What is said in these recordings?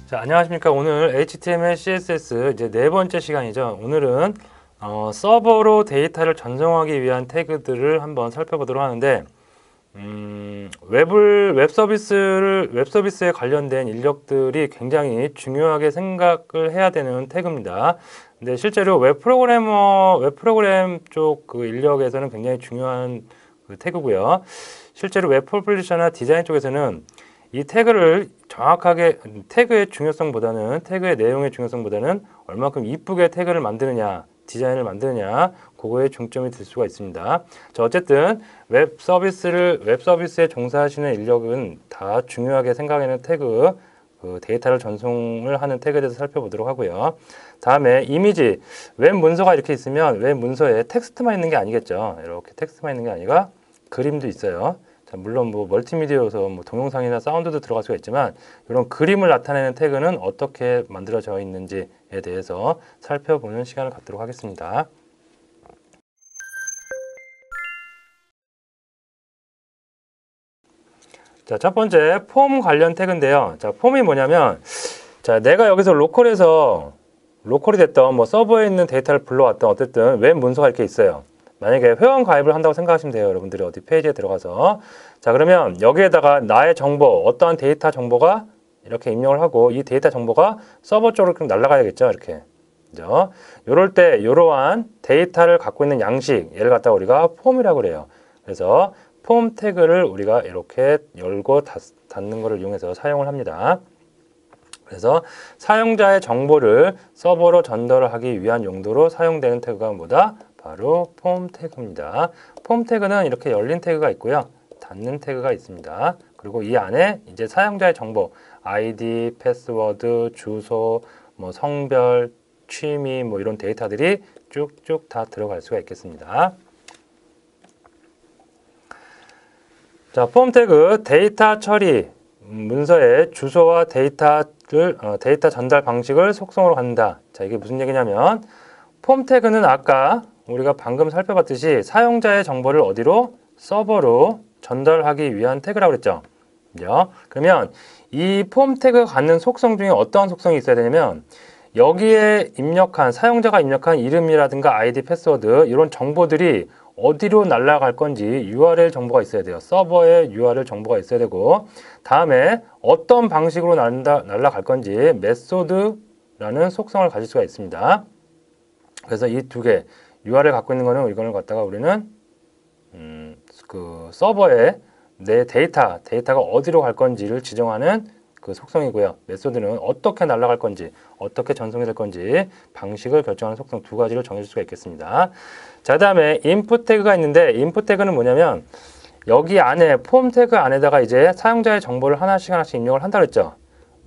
자, 안녕하십니까. 오늘 HTML, CSS 이제 네 번째 시간이죠. 오늘은 서버로 데이터를 전송하기 위한 태그들을 한번 살펴보도록 하는데, 웹서비스에 관련된 인력들이 굉장히 중요하게 생각을 해야 되는 태그입니다. 근데 실제로 웹프로그램 쪽 그 인력에서는 굉장히 중요한 그 태그고요. 실제로 웹 퍼블리셔나 디자인 쪽에서는 이 태그를 정확하게 태그의 내용의 중요성보다는 얼마큼 이쁘게 태그를 만드느냐, 디자인을 만드느냐, 그거에 중점이 들 수가 있습니다. 자, 어쨌든 웹 서비스에 종사하시는 인력은 다 중요하게 생각하는 태그, 그 데이터를 전송을 하는 태그에 대해서 살펴보도록 하고요. 다음에 이미지, 웹 문서가 이렇게 있으면 웹 문서에 텍스트만 있는 게 아니겠죠. 이렇게 텍스트만 있는 게 아니라 그림도 있어요. 자, 물론 뭐 멀티미디어여서 뭐 동영상이나 사운드도 들어갈 수가 있지만, 이런 그림을 나타내는 태그는 어떻게 만들어져 있는지에 대해서 살펴보는 시간을 갖도록 하겠습니다. 자, 첫 번째 폼 관련 태그인데요. 자, 폼이 뭐냐면, 자, 내가 여기서 로컬이 됐던 뭐 서버에 있는 데이터를 불러왔던 어쨌든 웹 문서가 이렇게 있어요. 만약에 회원 가입을 한다고 생각하시면 돼요. 여러분들이 어디 페이지에 들어가서. 자, 그러면 여기에다가 나의 정보, 어떠한 데이터 정보가 이렇게 입력을 하고, 이 데이터 정보가 서버 쪽으로 그럼 날아가야겠죠. 이렇게. 그죠? 요럴 때 이러한 데이터를 갖고 있는 양식, 얘를 갖다가 우리가 폼이라고 그래요. 그래서 폼 태그를 우리가 이렇게 열고 닫는 것을 이용해서 사용을 합니다. 그래서 사용자의 정보를 서버로 전달하기 위한 용도로 사용되는 태그가 뭐다? 바로 폼 태그입니다. 폼 태그는 이렇게 열린 태그가 있고요. 닫는 태그가 있습니다. 그리고 이 안에 이제 사용자의 정보, 아이디, 패스워드, 주소, 뭐 성별, 취미, 뭐 이런 데이터들이 쭉쭉 다 들어갈 수가 있겠습니다. 자, 폼 태그, 데이터 처리, 문서의 주소와 데이터 전달 방식을 속성으로 갖는다. 자, 이게 무슨 얘기냐면, 폼 태그는 아까 우리가 방금 살펴봤듯이 사용자의 정보를 어디로? 서버로 전달하기 위한 태그라고 그랬죠. 그죠? 그러면 이 폼 태그가 갖는 속성 중에 어떠한 속성이 있어야 되냐면, 여기에 사용자가 입력한 이름이라든가 아이디, 패스워드 이런 정보들이 어디로 날아갈 건지 URL 정보가 있어야 돼요. 서버에 URL 정보가 있어야 되고, 다음에 어떤 방식으로 날아갈 건지 메소드라는 속성을 가질 수가 있습니다. 그래서 이 두 개, URL 갖고 있는 거는 이거를 갖다가 우리는 그 서버에 내 데이터가 어디로 갈 건지를 지정하는 그 속성이고요. 메소드는 어떻게 날아갈 건지, 어떻게 전송이 될 건지 방식을 결정하는 속성 두 가지를 정해줄 수가 있겠습니다. 자, 다음에 인풋 태그가 있는데, 인풋 태그는 뭐냐면 여기 안에 폼 태그 안에다가 이제 사용자의 정보를 하나씩 입력을 한다 그랬죠.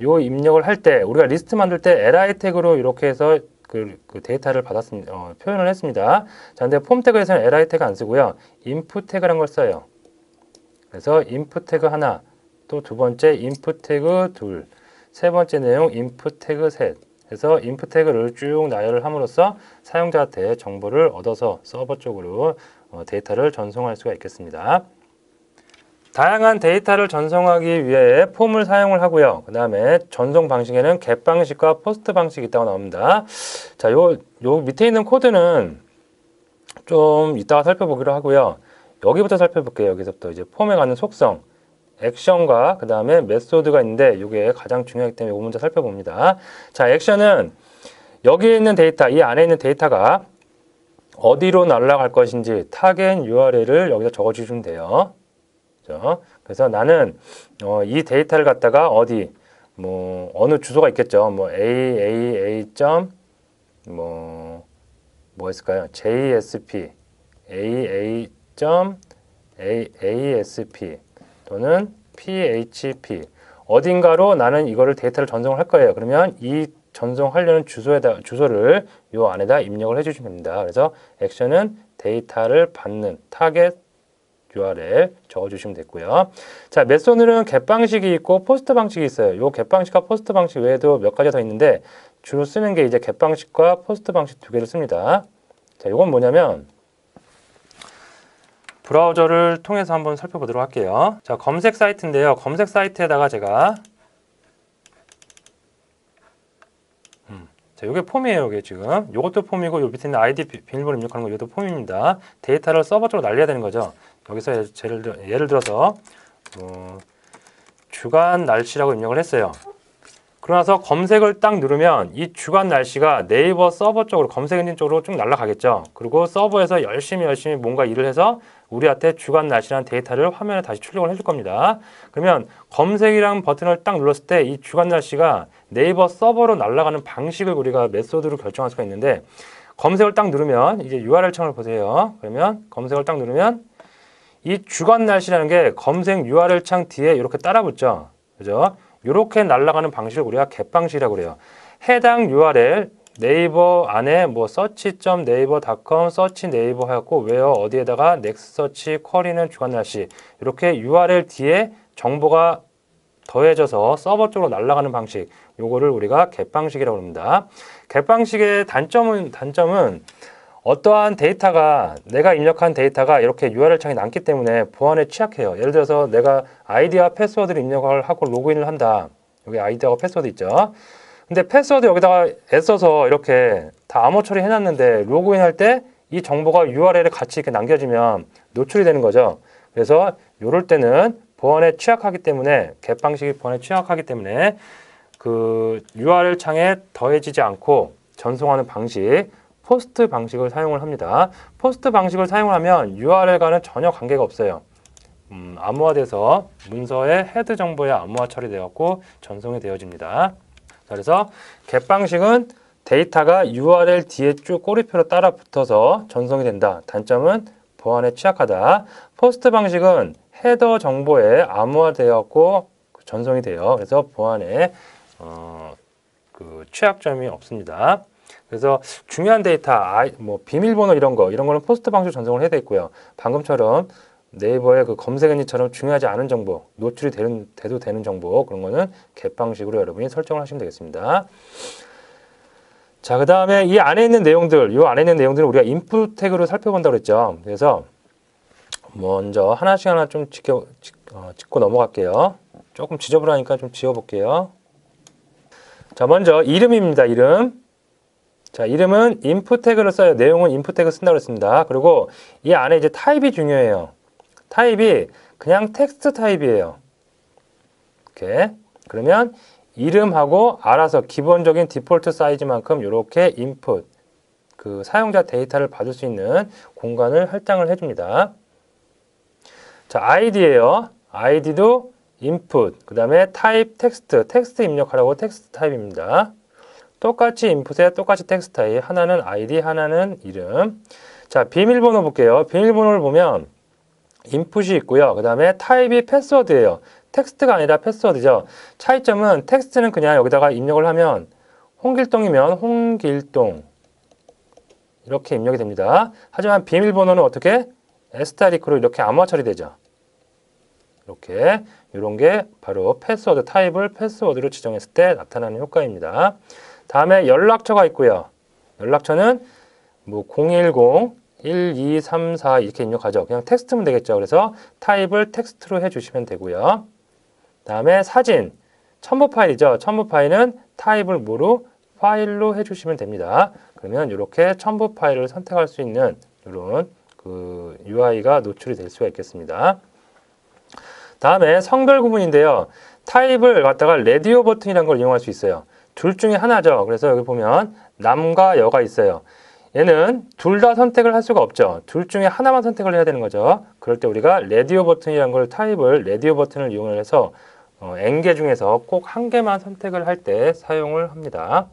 요 입력을 할 때 우리가 리스트 만들 때 li 태그로 이렇게 해서 그 데이터를 표현을 했습니다. 자, 근데 폼 태그에서는 li 태그 안 쓰고요. 인풋 태그라는 걸 써요. 그래서 인풋 태그 하나, 또 두 번째 인풋 태그 둘, 세 번째 내용 인풋 태그 셋 해서 인풋 태그를 쭉 나열을 함으로써 사용자한테 정보를 얻어서 서버 쪽으로 데이터를 전송할 수가 있겠습니다. 다양한 데이터를 전송하기 위해 폼을 사용을 하고요. 그 다음에 전송 방식에는 get 방식과 post 방식이 있다고 나옵니다. 자, 요 밑에 있는 코드는 좀 이따가 살펴보기로 하고요. 여기부터 살펴볼게요. 여기서부터 이제 폼에 가는 속성, 액션과 그 다음에 메소드가 있는데, 이게 가장 중요하기 때문에 이거 먼저 살펴봅니다. 자, 액션은 여기에 있는 데이터, 이 안에 있는 데이터가 어디로 날아갈 것인지 타겟 URL을 여기다 적어주시면 돼요. 그렇죠? 그래서 나는 이 데이터를 갖다가 어디, 뭐 어느 주소가 있겠죠. 뭐 뭐 했을까요? JSP, ASP 또는 PHP 어딘가로 나는 이거를 데이터를 전송을 할 거예요. 그러면 이 전송하려는 주소를 요 안에다 입력을 해주시면 됩니다. 그래서 액션은 데이터를 받는 타겟 URL 적어주시면 됐고요. 자, 메소드는 get 방식이 있고 포스트 방식이 있어요. 요 get 방식과 포스트 방식 외에도 몇 가지가 더 있는데 주로 쓰는 게 이제 get 방식과 포스트 방식 두 개를 씁니다. 자, 요건 뭐냐면 브라우저를 통해서 한번 살펴보도록 할게요. 자, 검색 사이트인데요. 검색 사이트에다가 제가 자, 요게 폼이에요. 요게 지금 요것도 폼이고 요 밑에 있는 아이디 비밀번호 입력하는 거 이것도 폼입니다. 데이터를 서버 쪽으로 날려야 되는 거죠. 여기서 예를 들어서 주간 날씨라고 입력을 했어요. 그러나서 검색을 딱 누르면 이 주간 날씨가 네이버 서버 쪽으로 검색 엔진 쪽으로 쭉 날아가겠죠. 그리고 서버에서 열심히 뭔가 일을 해서 우리한테 주간 날씨라는 데이터를 화면에 다시 출력을 해줄 겁니다. 그러면 검색이라는 버튼을 딱 눌렀을 때 이 주간 날씨가 네이버 서버로 날아가는 방식을 우리가 메소드로 결정할 수가 있는데 검색을 딱 누르면 이제 URL 창을 보세요. 그러면 검색을 딱 누르면 이 주간 날씨라는 게 검색 URL 창 뒤에 이렇게 따라 붙죠. 그죠? 이렇게 날아가는 방식을 우리가 get 방식이라고 그래요. 해당 URL 네이버 안에 뭐 search.naver.com search 네이버 해갖고 where 어디에다가 next search 쿼리는 주간 날씨 이렇게 URL 뒤에 정보가 더해져서 서버 쪽으로 날아가는 방식 요거를 우리가 get 방식이라고 합니다. get 방식의 단점은 어떠한 데이터가 내가 입력한 데이터가 이렇게 URL 창에 남기 때문에 보안에 취약해요. 예를 들어서 내가 아이디와 패스워드를 입력을 하고 로그인을 한다. 여기 아이디하고 패스워드 있죠. 근데 패스워드 여기다가 애써서 이렇게 다 암호 처리 해놨는데 로그인 할 때 이 정보가 URL에 같이 이렇게 남겨지면 노출이 되는 거죠. 그래서 이럴 때는 보안에 취약하기 때문에 get 방식이 보안에 취약하기 때문에 그 URL 창에 더해지지 않고 전송하는 방식 포스트 방식을 사용을 합니다. 포스트 방식을 사용하면 URL과는 전혀 관계가 없어요. 암호화돼서 문서의 헤드 정보에 암호화 처리되었고 전송이 되어집니다. 그래서 get 방식은 데이터가 URL 뒤에 쭉 꼬리표로 따라 붙어서 전송이 된다. 단점은 보안에 취약하다. 포스트 방식은 헤더 정보에 암호화되었고 전송이 돼요. 그래서 보안에 그 취약점이 없습니다. 그래서 중요한 데이터, 뭐 비밀번호 이런 거는 포스트 방식 전송을 해야 되고요. 방금처럼 네이버의 그 검색 엔진처럼 중요하지 않은 정보, 노출이 돼도 되는 정보 그런 거는 get 방식으로 여러분이 설정을 하시면 되겠습니다. 자, 그 다음에 이 안에 있는 내용들, 이 안에 있는 내용들은 우리가 인풋 태그로 살펴본다고 그랬죠. 그래서 먼저 하나씩 좀 짚고 넘어갈게요. 조금 지저분하니까 좀 지워볼게요. 자, 먼저 이름입니다. 이름. 자, 이름은 인풋 태그를 써요. 내용은 인풋 태그 쓴다고 했습니다. 그리고 이 안에 이제 타입이 중요해요. 타입이 그냥 텍스트 타입이에요. 이렇게. 그러면 이름하고 알아서 기본적인 디폴트 사이즈만큼 이렇게 인풋, 그 사용자 데이터를 받을 수 있는 공간을 할당을 해줍니다. 자, 아이디예요. 아이디도 인풋, 그 다음에 타입 텍스트 입력하라고 텍스트 타입입니다. 똑같이 인풋에 똑같이 텍스트 타입, 하나는 아이디, 하나는 이름. 자, 비밀번호 볼게요. 비밀번호를 보면 인풋이 있고요. 그 다음에 타입이 패스워드예요. 텍스트가 아니라 패스워드죠. 차이점은 텍스트는 그냥 여기다가 입력을 하면 홍길동이면 홍길동 이렇게 입력이 됩니다. 하지만 비밀번호는 어떻게? 에스타리크로 이렇게 암호화 처리되죠. 이렇게 이런 게 바로 패스워드 타입을 패스워드로 지정했을 때 나타나는 효과입니다. 다음에 연락처가 있고요. 연락처는 뭐 010-1234 이렇게 입력하죠. 그냥 텍스트면 되겠죠. 그래서 타입을 텍스트로 해주시면 되고요. 다음에 사진, 첨부 파일이죠. 첨부 파일은 타입을 뭐로? 파일로 해주시면 됩니다. 그러면 이렇게 첨부 파일을 선택할 수 있는 이런 그 UI가 노출이 될 수가 있겠습니다. 다음에 성별 구분인데요. 타입을 갖다가 레디오 버튼이라는 걸 이용할 수 있어요. 둘 중에 하나죠. 그래서 여기 보면 남과 여가 있어요. 얘는 둘 다 선택을 할 수가 없죠. 둘 중에 하나만 선택을 해야 되는 거죠. 그럴 때 우리가 레디오 버튼이라는 걸 타입을 레디오 버튼을 이용해서 N개 중에서 꼭 한 개만 선택을 할 때 사용을 합니다.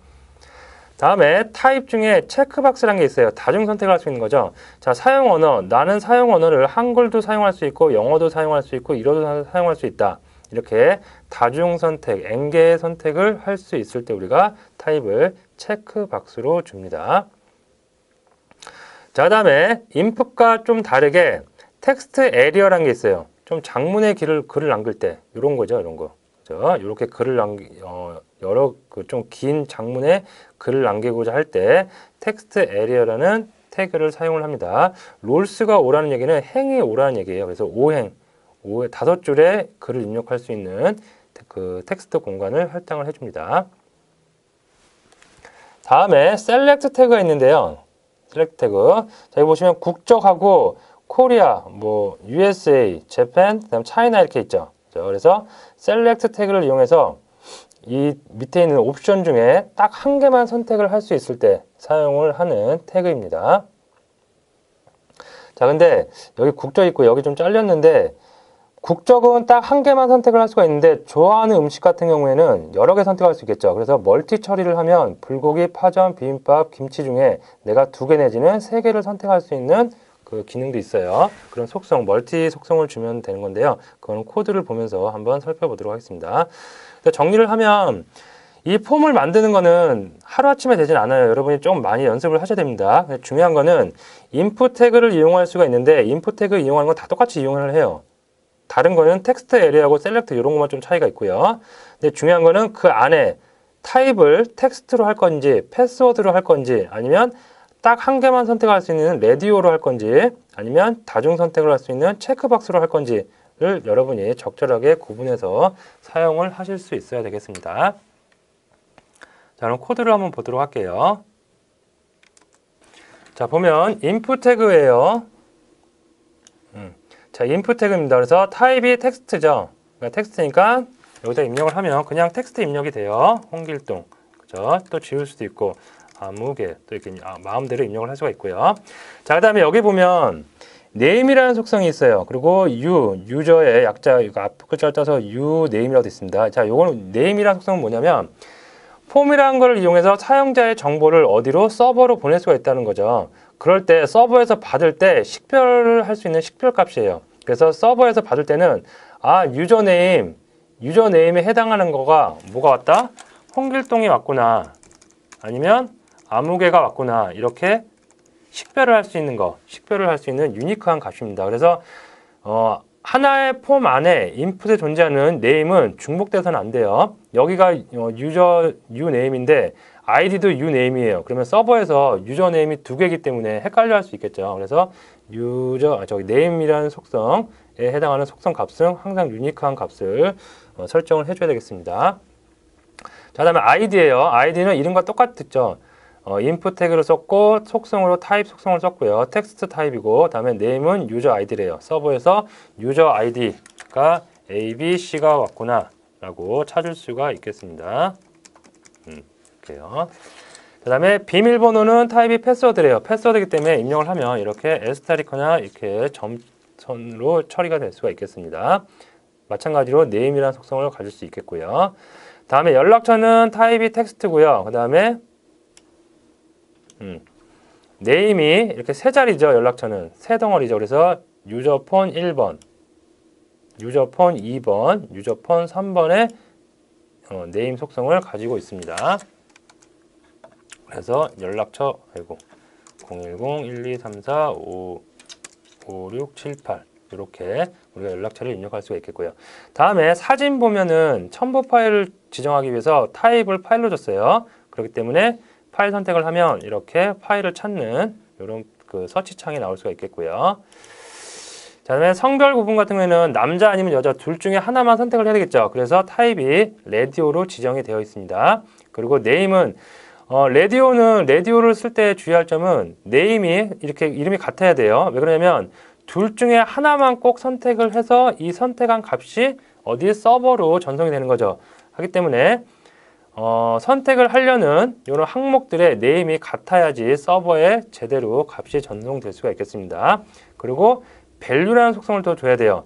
다음에 타입 중에 체크박스라는 게 있어요. 다중 선택을 할 수 있는 거죠. 자, 사용 언어. 나는 사용 언어를 한글도 사용할 수 있고 영어도 사용할 수 있고 일어도 사용할 수 있다. 이렇게 다중 선택, N개의 선택을 할 수 있을 때 우리가 타입을 체크박스로 줍니다. 자, 다음에 인풋과 좀 다르게 텍스트 에리어라는 게 있어요. 좀 장문의 글을 남길 때 이런 거죠, 이런 거. 그죠? 이렇게 글을 여러 좀 긴 장문의 글을 남기고자 할 때 텍스트 에리어라는 태그를 사용을 합니다. 롤스가 오라는 얘기는 행이 오라는 얘기예요. 그래서 5줄의 글을 입력할 수 있는 그 텍스트 공간을 할당을 해줍니다. 다음에 select 태그가 있는데요. select 태그. 자, 여기 보시면 국적하고 코리아, 뭐 USA, 재팬, 그다음 차이나 이렇게 있죠. 그래서 select 태그를 이용해서 이 밑에 있는 옵션 중에 딱 한 개만 선택을 할 수 있을 때 사용을 하는 태그입니다. 자, 근데 여기 국적 있고 여기 좀 잘렸는데 국적은 딱 한 개만 선택을 할 수가 있는데 좋아하는 음식 같은 경우에는 여러 개 선택할 수 있겠죠. 그래서 멀티 처리를 하면 불고기, 파전, 비빔밥, 김치 중에 내가 2개 내지는 3개를 선택할 수 있는 그 기능도 있어요. 그런 속성, 멀티 속성을 주면 되는 건데요. 그건 코드를 보면서 한번 살펴보도록 하겠습니다. 정리를 하면 이 폼을 만드는 거는 하루아침에 되진 않아요. 여러분이 좀 많이 연습을 하셔야 됩니다. 중요한 거는 인풋 태그를 이용할 수가 있는데 인풋 태그 이용하는 건 다 똑같이 이용을 해요. 다른 거는 텍스트 에리어하고 셀렉트 이런 것만 좀 차이가 있고요. 근데 중요한 거는 그 안에 타입을 텍스트로 할 건지 패스워드로 할 건지 아니면 딱 한 개만 선택할 수 있는 레디오로 할 건지 아니면 다중 선택을 할 수 있는 체크박스로 할 건지를 여러분이 적절하게 구분해서 사용을 하실 수 있어야 되겠습니다. 자, 그럼 코드를 한번 보도록 할게요. 자, 보면 인풋 태그예요. 자, 인풋 태그입니다. 그래서 타입이 텍스트죠. 그러니까 텍스트니까 여기다 입력을 하면 그냥 텍스트 입력이 돼요. 홍길동. 그죠? 또 지울 수도 있고 아무개 또 이렇게 마음대로 입력을 할 수가 있고요. 자, 그다음에 여기 보면 name이라는 속성이 있어요. 그리고 유저의 약자 이거 앞 글자를 따서 name이라고 되어 있습니다. 자, 요거는 name이라는 속성은 뭐냐면 폼이라는 걸 이용해서 사용자의 정보를 어디로 서버로 보낼 수가 있다는 거죠. 그럴 때 서버에서 받을 때 식별을 할 수 있는 식별 값이에요. 그래서 서버에서 받을 때는 유저네임에 해당하는 거가 뭐가 왔다? 홍길동이 왔구나. 아니면 아무개가 왔구나. 이렇게 식별을 할 수 있는 거, 식별을 할 수 있는 유니크한 값입니다. 그래서 하나의 폼 안에 인풋에 존재하는 네임은 중복돼서는 안 돼요. 여기가 유저 유네임인데 아이디도 유네임이에요. 그러면 서버에서 유저 네임이 2개이기 때문에 헷갈려 할 수 있겠죠. 그래서 네임이라는 속성에 해당하는 속성 값은 항상 유니크한 값을 설정을 해줘야 되겠습니다. 자, 그다음에 아이디예요. 아이디는 이름과 똑같죠. 인풋 태그를 썼고 속성으로 타입 속성을 썼고요. 텍스트 타입이고 그다음에 네임은 유저 아이디래요. 서버에서 유저 아이디가 ABC가 왔구나 라고 찾을 수가 있겠습니다. 이렇게요. 그 다음에 비밀번호는 타입이 패스워드래요. 패스워드이기 때문에 입력을 하면 이렇게 에스타리커나 이렇게 점선으로 처리가 될 수가 있겠습니다. 마찬가지로 네임이라는 속성을 가질 수 있겠고요. 다음에 연락처는 타입이 텍스트고요. 그 다음에 네임이 이렇게 3자리죠. 연락처는 3덩어리죠. 그래서 유저폰 1번, 유저폰 2번, 유저폰 3번의 네임 속성을 가지고 있습니다. 그래서 연락처 010-1234-5678 이렇게 우리가 연락처를 입력할 수가 있겠고요. 다음에 사진 보면은 첨부 파일을 지정하기 위해서 타입을 파일로 줬어요. 그렇기 때문에 파일 선택을 하면 이렇게 파일을 찾는 이런 그 서치 창이 나올 수가 있겠고요. 자, 그다음에 성별 구분 같은 경우에는 남자 아니면 여자 둘 중에 하나만 선택을 해야 되겠죠. 그래서 타입이 레디오로 지정이 되어 있습니다. 그리고 네임은 레디오를 쓸 때 주의할 점은 네임이 이렇게 이름이 같아야 돼요. 왜 그러냐면 둘 중에 하나만 꼭 선택을 해서 이 선택한 값이 어디 서버로 전송이 되는 거죠. 하기 때문에 선택을 하려는 이런 항목들의 네임이 같아야지 서버에 제대로 값이 전송될 수가 있겠습니다. 그리고 value라는 속성을 또 줘야 돼요.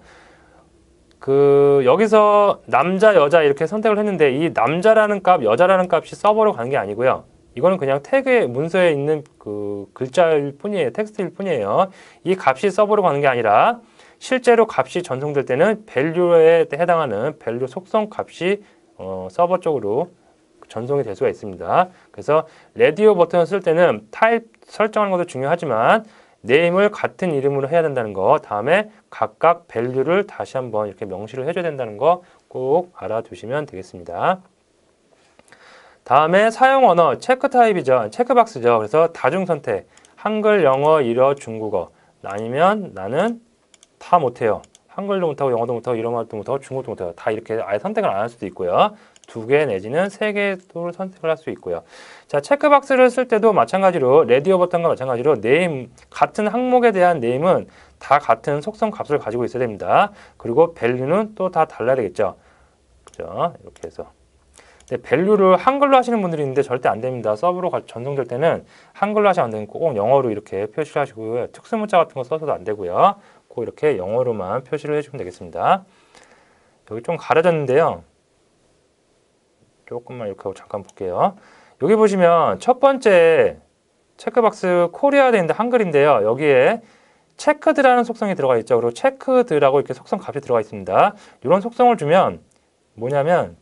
여기서 남자, 여자 이렇게 선택을 했는데 이 남자라는 값, 여자라는 값이 서버로 가는 게 아니고요. 이거는 그냥 태그의 문서에 있는 그 글자일 뿐이에요. 텍스트일 뿐이에요. 이 값이 서버로 가는 게 아니라 실제로 값이 전송될 때는 value에 해당하는 value 속성 값이 서버 쪽으로 전송이 될 수가 있습니다. 그래서 레디오 버튼을 쓸 때는 타입 설정하는 것도 중요하지만 네임을 같은 이름으로 해야 된다는 거, 다음에 각각 밸류를 다시 한번 이렇게 명시를 해줘야 된다는 거 꼭 알아두시면 되겠습니다. 다음에 사용 언어, 체크 타입이죠. 체크박스죠. 그래서 다중 선택, 한글, 영어, 일어, 중국어. 아니면 나는 다 못해요. 한글도 못하고 영어도 못하고 일어말도 못하고 중국도 못해요. 다 이렇게 아예 선택을 안 할 수도 있고요. 2개 내지는 3개도 선택을 할 수 있고요. 자, 체크박스를 쓸 때도 마찬가지로 레디오 버튼과 마찬가지로 네임, 같은 항목에 대한 네임은 다 같은 속성 값을 가지고 있어야 됩니다. 그리고 밸류는 또 다 달라야 되겠죠. 그죠? 이렇게 해서. 근데 밸류를 한글로 하시는 분들이 있는데 절대 안 됩니다. 서브로 전송될 때는 한글로 하시면 안 되고 꼭 영어로 이렇게 표시를 하시고요. 특수문자 같은 거 써서도 안 되고요. 꼭 이렇게 영어로만 표시를 해주면 되겠습니다. 여기 좀 가려졌는데요. 조금만 이렇게 하고 잠깐 볼게요. 여기 보시면 첫 번째 체크박스 코리아 되어 있는데 한글인데요. 여기에 체크드라는 속성이 들어가 있죠. 그리고 체크드라고 이렇게 속성 값이 들어가 있습니다. 이런 속성을 주면 뭐냐면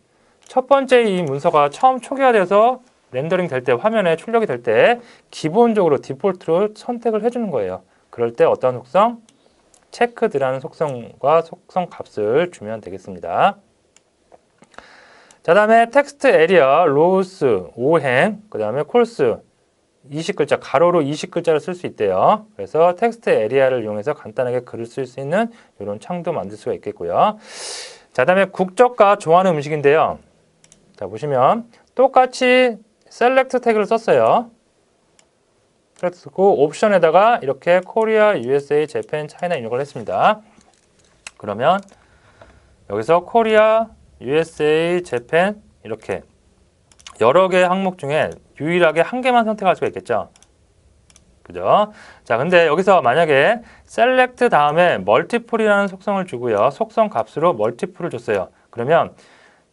첫 번째 이 문서가 처음 초기화돼서 렌더링 될 때, 화면에 출력이 될 때 기본적으로 디폴트로 선택을 해주는 거예요. 그럴 때 어떤 속성? 체크드라는 속성과 속성 값을 주면 되겠습니다. 자, 다음에 텍스트 에리어, 로우스, 오행, 그 다음에 콜스, 20글자, 가로로 20글자를 쓸 수 있대요. 그래서 텍스트 에리어를 이용해서 간단하게 글을 쓸 수 있는 이런 창도 만들 수가 있겠고요. 자, 다음에 국적과 좋아하는 음식인데요. 자, 보시면 똑같이 셀렉트 태그를 썼어요. 셀렉트 쓰고 옵션에다가 이렇게 코리아, USA, 재팬, 차이나 입력을 했습니다. 그러면 여기서 코리아, USA, 재팬 이렇게 여러 개의 항목 중에 유일하게 한 개만 선택할 수가 있겠죠. 그죠? 자, 근데 여기서 만약에 셀렉트 다음에 멀티플이라는 속성을 주고요. 속성 값으로 멀티플을 줬어요. 그러면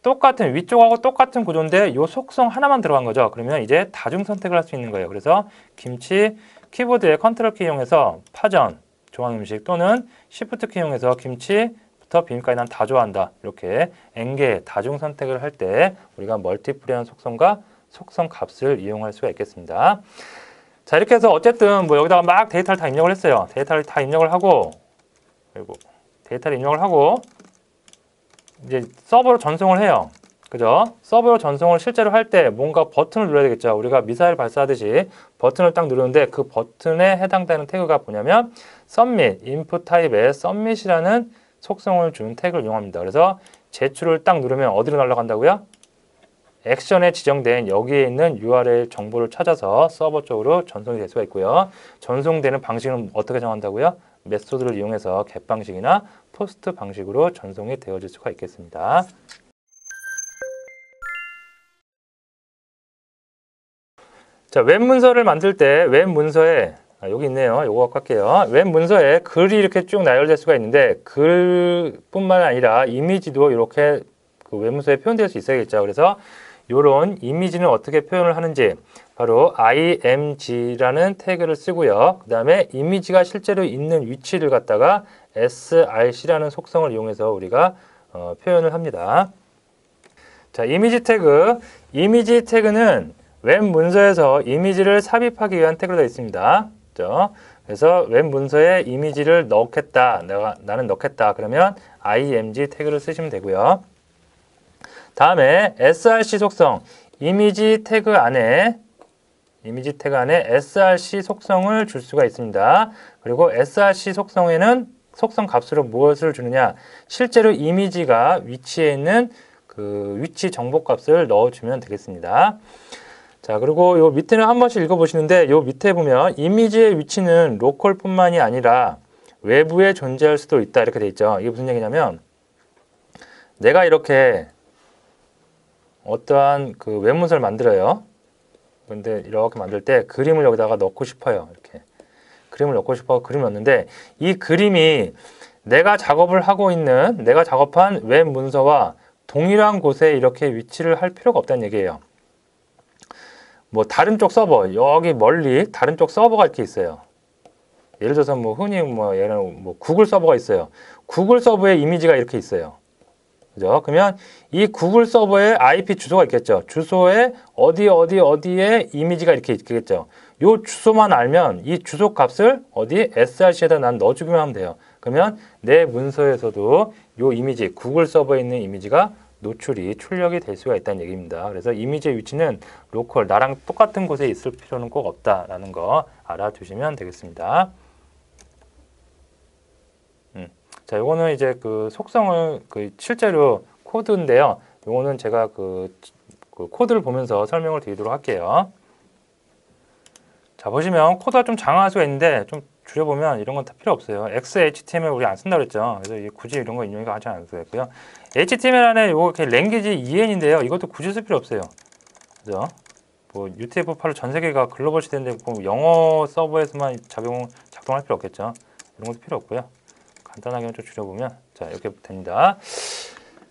똑같은 위쪽하고 똑같은 구조인데 이 속성 하나만 들어간 거죠. 그러면 이제 다중 선택을 할 수 있는 거예요. 그래서 김치 키보드의 컨트롤 키 이용해서 파전, 좋아하는 음식 또는 시프트 키 이용해서 김치부터 비빔까지 난 다 좋아한다. 이렇게 N개 다중 선택을 할 때 우리가 멀티플이라는 속성과 속성 값을 이용할 수가 있겠습니다. 자, 이렇게 해서 어쨌든 뭐 여기다가 막 데이터를 다 입력을 했어요. 데이터를 다 입력을 하고 그리고 데이터를 입력을 하고 이제 서버로 전송을 해요. 그죠? 서버로 전송을 실제로 할 때 뭔가 버튼을 눌러야 되겠죠. 우리가 미사일 발사하듯이 버튼을 딱 누르는데 그 버튼에 해당되는 태그가 뭐냐면 submit, input 타입의 submit이라는 속성을 준 태그를 이용합니다. 그래서 제출을 딱 누르면 어디로 날아간다고요? 액션에 지정된 여기에 있는 URL 정보를 찾아서 서버 쪽으로 전송이 될 수가 있고요. 전송되는 방식은 어떻게 정한다고요? 메소드를 이용해서 get 방식이나 포스트 방식으로 전송이 되어질 수가 있겠습니다. 자, 웹 문서를 만들 때 웹 문서에 여기 있네요. 요거 갖고 할게요. 웹 문서에 글이 이렇게 쭉 나열될 수가 있는데 글뿐만 아니라 이미지도 이렇게 그 웹 문서에 표현될 수 있어야겠죠. 그래서 이런 이미지는 어떻게 표현을 하는지 바로 img라는 태그를 쓰고요. 그 다음에 이미지가 실제로 있는 위치를 갖다가 src라는 속성을 이용해서 우리가 표현을 합니다. 자, 이미지 태그. 이미지 태그는 웹 문서에서 이미지를 삽입하기 위한 태그로 되어 있습니다. 그렇죠? 그래서 웹 문서에 이미지를 넣겠다. 나는 넣겠다. 그러면 img 태그를 쓰시면 되고요. 다음에 src 속성. 이미지 태그 안에 src 속성을 줄 수가 있습니다. 그리고 src 속성에는 속성 값으로 무엇을 주느냐? 실제로 이미지가 위치에 있는 그 위치 정보 값을 넣어주면 되겠습니다. 자, 그리고 요 밑에는 한 번씩 읽어보시는데 요 밑에 보면 이미지의 위치는 로컬뿐만이 아니라 외부에 존재할 수도 있다 이렇게 돼 있죠. 이게 무슨 얘기냐면 내가 이렇게 어떠한 그 웹문서를 만들어요. 근데 이렇게 만들 때 그림을 여기다가 넣고 싶어요. 이렇게 그림을 넣고 싶어 그림을 넣는데 이 그림이 내가 작업을 하고 있는 내가 작업한 웹 문서와 동일한 곳에 이렇게 위치를 할 필요가 없다는 얘기예요. 뭐 다른 쪽 서버 여기 멀리 다른 쪽 서버가 이렇게 있어요. 예를 들어서 뭐 흔히 뭐 예를 뭐 구글 서버가 있어요. 구글 서버에 이미지가 이렇게 있어요. 그죠? 그러면 이 구글 서버에 IP 주소가 있겠죠. 주소에 어디에 이미지가 이렇게 있겠죠. 요 주소만 알면 이 주소 값을 어디 src에다 난 넣어주기만 하면 돼요. 그러면 내 문서에서도 요 이미지, 구글 서버에 있는 이미지가 출력이 될 수가 있다는 얘기입니다. 그래서 이미지의 위치는 로컬, 나랑 똑같은 곳에 있을 필요는 꼭 없다라는 거 알아두시면 되겠습니다. 자, 요거는 이제 그 속성을 실제로 코드인데요. 요거는 제가 그 코드를 보면서 설명을 드리도록 할게요. 자, 보시면 코드가 좀 장황할 수가 있는데 좀 줄여보면 이런 건 다 필요 없어요. XHTML 우리 안 쓴다고 그랬죠. 그래서 굳이 이런 거 인용이 하지 않았고요. HTML 안에 요거 랭귀지 EN인데요. 이것도 굳이 쓸 필요 없어요. 그죠? 뭐 UTF-8로 전 세계가 글로벌 시대인데 영어 서버에서만 작동할 필요 없겠죠. 이런 것도 필요 없고요. 간단하게 좀 줄여보면 자, 이렇게 됩니다.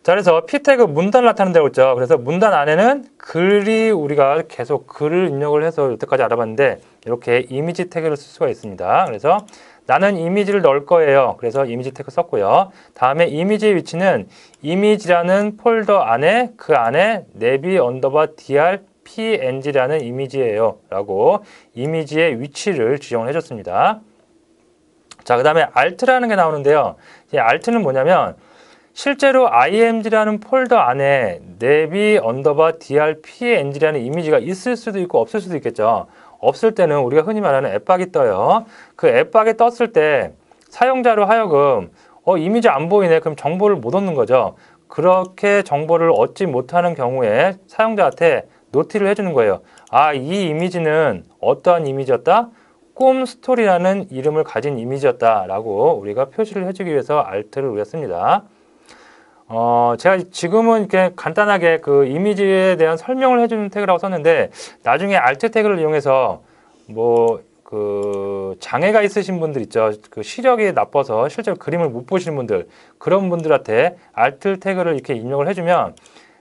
자, 그래서 p 태그 문단을 나타낸다고 했죠. 그래서 문단 안에는 글이 우리가 계속 글을 입력을 해서 여태까지 알아봤는데 이렇게 이미지 태그를 쓸 수가 있습니다. 그래서 나는 이미지를 넣을 거예요. 그래서 이미지 태그 썼고요. 다음에 이미지의 위치는 이미지라는 폴더 안에 그 안에 nevi_drpng라는 이미지예요. 라고 이미지의 위치를 지정을 해줬습니다. 자, 그 다음에 alt라는 게 나오는데요. 이 alt는 뭐냐면 실제로 img라는 폴더 안에 nevi_drpng라는 이미지가 있을 수도 있고 없을 수도 있겠죠. 없을 때는 우리가 흔히 말하는 앱박이 떠요. 그 앱박이 떴을 때 사용자로 하여금 이미지 안 보이네. 그럼 정보를 못 얻는 거죠. 그렇게 정보를 얻지 못하는 경우에 사용자한테 노티를 해주는 거예요. 아, 이 이미지는 어떠한 이미지였다? 꿈 스토리라는 이름을 가진 이미지였다라고 우리가 표시를 해주기 위해서 alt를 우리가 씁니다. 제가 지금은 이렇게 간단하게 그 이미지에 대한 설명을 해주는 태그라고 썼는데 나중에 alt 태그를 이용해서 뭐 그 장애가 있으신 분들 있죠. 그 시력이 나빠서 실제로 그림을 못 보시는 분들, 그런 분들한테 alt 태그를 이렇게 입력을 해주면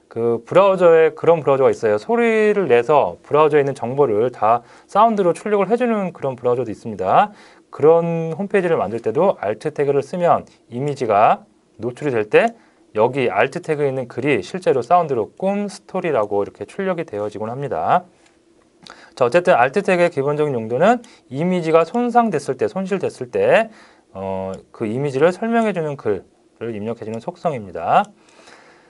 그 브라우저에 그런 브라우저가 있어요. 소리를 내서 브라우저에 있는 정보를 다 사운드로 출력을 해주는 그런 브라우저도 있습니다. 그런 홈페이지를 만들 때도 alt 태그를 쓰면 이미지가 노출이 될 때 여기 alt 태그에 있는 글이 실제로 사운드로 꿈 스토리라고 이렇게 출력이 되어지곤 합니다. 자, 어쨌든 alt 태그의 기본적인 용도는 이미지가 손상됐을 때, 손실됐을 때 그 이미지를 설명해주는 글을 입력해주는 속성입니다.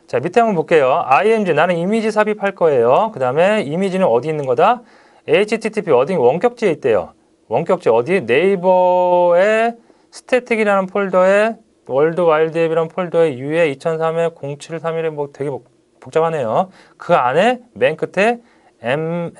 자, 밑에 한번 볼게요. img, 나는 이미지 삽입할 거예요. 그 다음에 이미지는 어디 있는 거다? http 어디 원격지에 있대요. 원격지 어디? 네이버의 스태틱이라는 폴더에 월드와일드앱이라는 폴더에 UA 2003에 0731에 뭐 되게 복잡하네요. 그 안에 맨 끝에 nms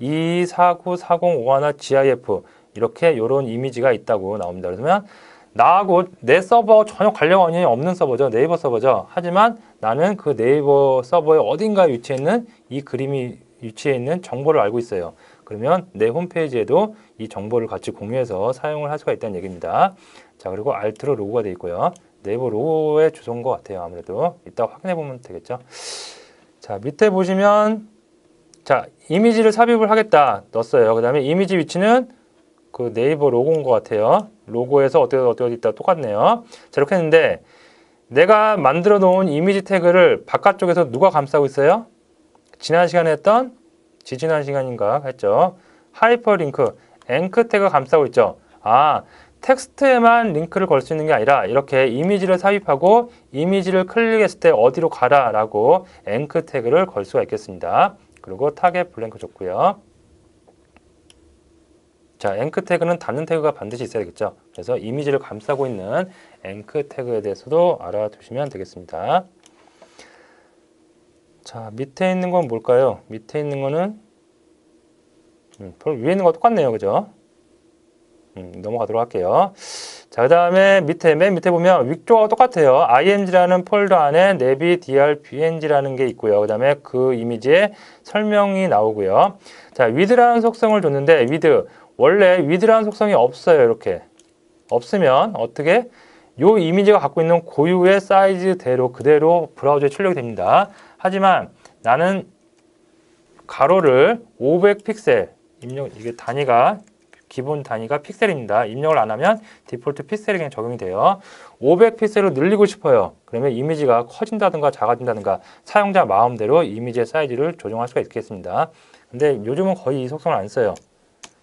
2494051 gif 이렇게 요런 이미지가 있다고 나옵니다. 그러면 나하고 내 서버 전혀 관련이 없는 서버죠. 네이버 서버죠. 하지만 나는 그 네이버 서버의 어딘가에 위치해 있는 이 그림이 위치해 있는 정보를 알고 있어요. 그러면 내 홈페이지에도 이 정보를 같이 공유해서 사용을 할 수가 있다는 얘기입니다. 자, 그리고 alt로 로고가 되어 있고요. 네이버 로고의 주소인 것 같아요. 아무래도 이따 확인해 보면 되겠죠. 자, 밑에 보시면 자, 이미지를 삽입을 하겠다 넣었어요. 그 다음에 이미지 위치는 그 네이버 로고인 것 같아요. 로고에서 어디 있다 똑같네요. 자, 이렇게 했는데 내가 만들어 놓은 이미지 태그를 바깥쪽에서 누가 감싸고 있어요? 지난 시간에 했던 지지난 시간인가 했죠. 하이퍼링크, 앵크 태그가 감싸고 있죠. 아, 텍스트에만 링크를 걸 수 있는 게 아니라 이렇게 이미지를 삽입하고 이미지를 클릭했을 때 어디로 가라 라고 앵크 태그를 걸 수가 있겠습니다. 그리고 타겟 블랭크 줬고요. 자, 앵크 태그는 닫는 태그가 반드시 있어야 되겠죠. 그래서 이미지를 감싸고 있는 앵크 태그에 대해서도 알아두시면 되겠습니다. 자, 밑에 있는 건 뭘까요? 밑에 있는 거는 위에 있는 거 똑같네요. 그죠? 넘어가도록 할게요. 자, 그 다음에 맨 밑에 보면 위쪽하고 똑같아요. img라는 폴더 안에 nevi_drpng라는 게 있고요. 그 다음에 그 이미지에 설명이 나오고요. 자, width라는 속성을 줬는데 width 원래 width라는 속성이 없어요. 이렇게 없으면 어떻게 요 이미지가 갖고 있는 고유의 사이즈대로 그대로 브라우저에 출력이 됩니다. 하지만 나는 가로를 500픽셀 입력, 이게 단위가 기본 단위가 픽셀입니다. 입력을 안 하면 디폴트 픽셀이 그냥 적용이 돼요. 500픽셀로 늘리고 싶어요. 그러면 이미지가 커진다든가 작아진다든가 사용자 마음대로 이미지의 사이즈를 조정할 수가 있겠습니다. 근데 요즘은 거의 이 속성을 안 써요.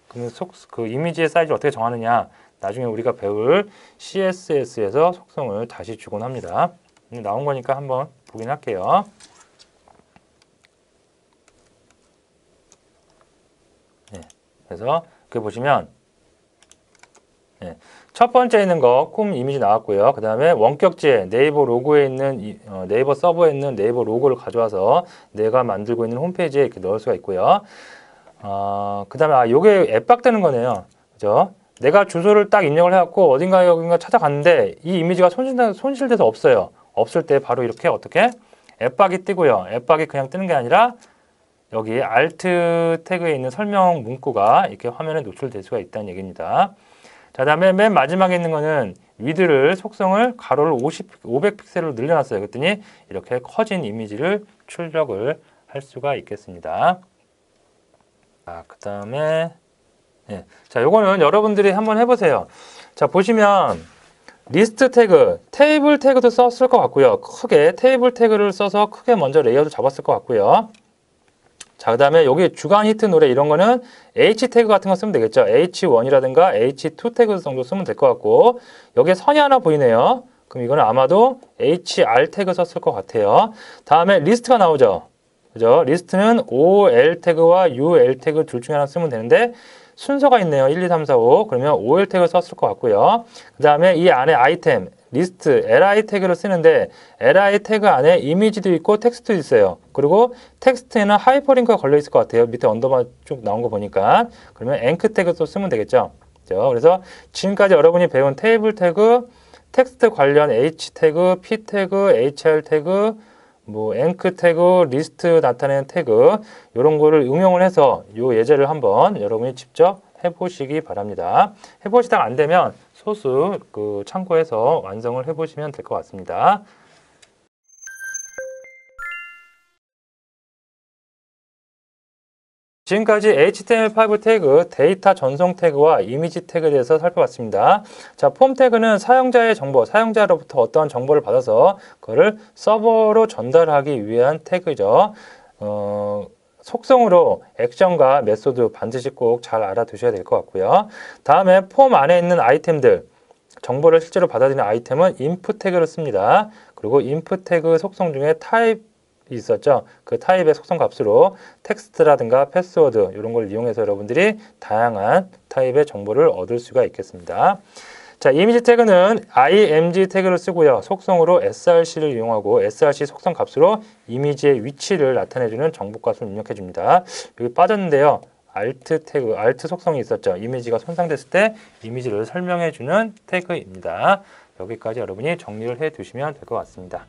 그럼 그 이미지의 사이즈를 어떻게 정하느냐? 나중에 우리가 배울 CSS에서 속성을 다시 주곤 합니다. 나온 거니까 한번 보긴 할게요. 네, 그래서 그 보시면 첫 번째 있는 거 콤 이미지 나왔고요. 그 다음에 원격지에 네이버 로고에 있는 네이버 서버에 있는 네이버 로고를 가져와서 내가 만들고 있는 홈페이지에 이렇게 넣을 수가 있고요. 그 다음에 요게 앱박되는 거네요. 그죠? 내가 주소를 딱 입력을 해갖고 어딘가 여긴가 찾아갔는데 이 이미지가 손실돼서 없어요. 없을 때 바로 이렇게 어떻게 앱박이 뜨고요. 앱박이 그냥 뜨는 게 아니라 여기 Alt 태그에 있는 설명 문구가 이렇게 화면에 노출될 수가 있다는 얘기입니다. 자, 다음에 맨 마지막에 있는 거는 위드를 속성을 가로를 500픽셀로 늘려놨어요. 그랬더니 이렇게 커진 이미지를 출력을 할 수가 있겠습니다. 자, 그 다음에 자, 요거는 여러분들이 한번 해보세요. 자, 보시면 리스트 태그, 테이블 태그도 썼을 것 같고요. 크게 테이블 태그를 써서 크게 먼저 레이아웃을 잡았을 것 같고요. 자, 그 다음에 여기 주간 히트 노래 이런 거는 H 태그 같은 거 쓰면 되겠죠. H1이라든가 H2 태그 정도 쓰면 될 것 같고, 여기에 선이 하나 보이네요. 그럼 이거는 아마도 HR 태그 썼을 것 같아요. 다음에 리스트가 나오죠. 그죠? 리스트는 OL 태그와 UL 태그 둘 중에 하나 쓰면 되는데, 순서가 있네요. 1, 2, 3, 4, 5. 그러면 OL 태그 썼을 것 같고요. 그 다음에 이 안에 아이템, 리스트, LI 태그를 쓰는데 LI 태그 안에 이미지도 있고 텍스트도 있어요. 그리고 텍스트에는 하이퍼링크가 걸려 있을 것 같아요. 밑에 언더바 쭉 나온 거 보니까. 그러면 앵크 태그도 쓰면 되겠죠. 그렇죠? 그래서 지금까지 여러분이 배운 테이블 태그, 텍스트 관련 H 태그, P 태그, HR 태그, 뭐 앵크 태그, 리스트 나타내는 태그 이런 거를 응용을 해서 이 예제를 한번 여러분이 직접 해보시기 바랍니다. 해보시다가 안 되면 소스 참고해서 완성을 해보시면 될 것 같습니다. 지금까지 HTML5 태그, 데이터 전송 태그와 이미지 태그에 대해서 살펴봤습니다. 자, 폼 태그는 사용자의 정보, 사용자로부터 어떠한 정보를 받아서 그거를 서버로 전달하기 위한 태그죠. 속성으로 액션과 메소드 반드시 꼭 잘 알아두셔야 될 것 같고요. 다음에 폼 안에 있는 아이템들, 정보를 실제로 받아들이는 아이템은 input 태그를 씁니다. 그리고 input 태그 속성 중에 타입 있었죠. 그 타입의 속성 값으로 텍스트라든가 패스워드 이런 걸 이용해서 여러분들이 다양한 타입의 정보를 얻을 수가 있겠습니다. 자, 이미지 태그는 img 태그를 쓰고요. 속성으로 src를 이용하고 src 속성 값으로 이미지의 위치를 나타내주는 정보값을 입력해 줍니다. 여기 빠졌는데요. alt 태그, alt 속성이 있었죠. 이미지가 손상됐을 때 이미지를 설명해 주는 태그입니다. 여기까지 여러분이 정리를 해 두시면 될 것 같습니다.